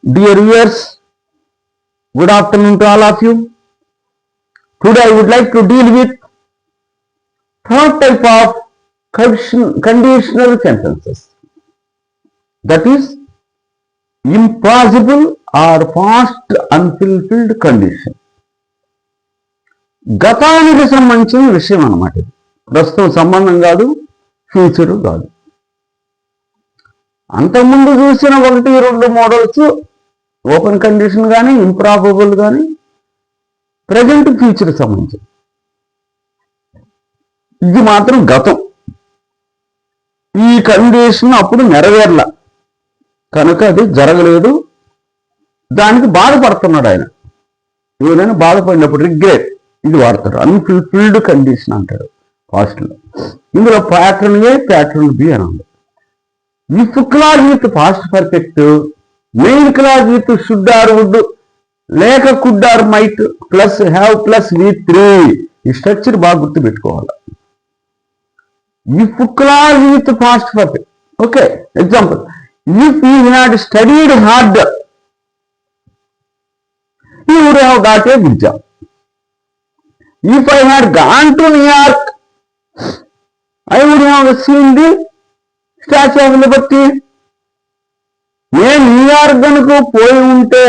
Dear viewers, good afternoon to all of you. Today I would like to deal with third type of conditional sentences. That is impossible or past unfulfilled condition. గతానికి సంబంధించిన విషయం అన్నమాట. ఇది ప్రస్తుతం సంబంధం కాదు, future కాదు. అంతకుముందు చూసిన 1-2 మోడల్స్ ఓపెన్ కండిషన్ కానీ, ఇంప్రాబబుల్ కానీ, ప్రజెంట్ ఫ్యూచర్ సంబంధించి. ఇది మాత్రం గతం. ఈ కండిషన్ అప్పుడు నెరవేర్ల కనుక అది జరగలేదు, దానికి బాధపడుతున్నాడు ఆయన. ఎవరైనా బాధపడినప్పుడు రిగ్రెట్ ఇది వాడతారు. అన్ఫుల్ఫిల్డ్ కండిషన్ అంటారు పాస్ట్లో. ఇందులో ప్యాటర్న్ ఏ, ప్యాటర్న్ బి అని ఉంది. If clause with past perfect, main clause with should or would, లేక could or might plus have plus V3. ఈ స్ట్రక్చర్ బాగా గుర్తు పెట్టుకోవాలి. If clause with past perfect. Okay, example, if you had studied hard you would have got a good job. If I had gone to New York I would have seen the Statue of Liberty. నేను New York కనుక పోయి ఉంటే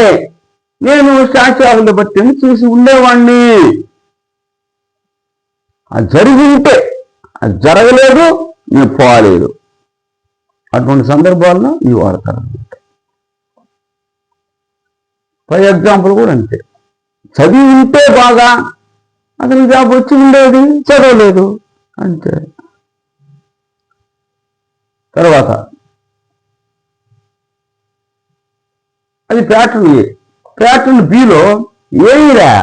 నేను statue of లిబర్టీని చూసి ఉండేవాడిని. అది జరిగి ఉంటే, అది జరగలేదు, నేను పోలేదు. అటువంటి సందర్భాల్లో ఇవి వాడతారు అన్నమాట. పై ఎగ్జాంపుల్ కూడా అంతే. చదివి ఉంటే బాగా అతనికి జాబ్ వచ్చి ఉండేది, చదవలేదు అంతే. తర్వాత అది ప్యాటర్న్ ఏ. ప్యాటర్న్ బిలో ఏమిరా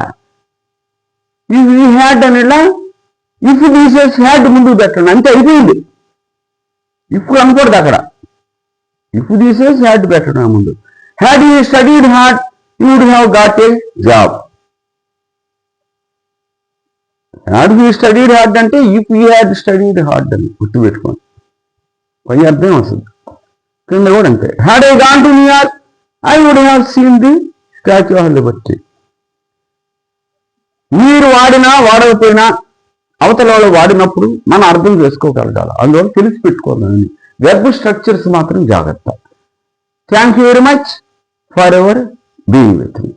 ఇఫ్ యూ హ్యాడ్ అనేలా ఇఫ్ తీసేసి హ్యాడ్ ముందుకు పెట్టండి, అంతే అయిపోయింది. ఇఫ్ అనకూడదు అక్కడ. ఇఫ్ తీసేసి హ్యాడ్ పెట్టడం ముందు. Had you studied hard you would have got a job. Had you studied hard అంటే if you had studied hard అని గుర్తుపెట్టుకోండి. పై అర్థం వస్తుంది. కింద కూడా అంతే. Had I gone to New York I would have seen the Statue of Liberty. మీరు వాడినా వాడకపోయినా అవతల వాళ్ళు వాడినప్పుడు మనం అర్థం చేసుకోగలగాలి. అందువల్ల తెలిసి పెట్టుకోవాలని వెర్బ్ స్ట్రక్చర్స్ మాత్రం జాగ్రత్త. Thank you very much for ever being with me.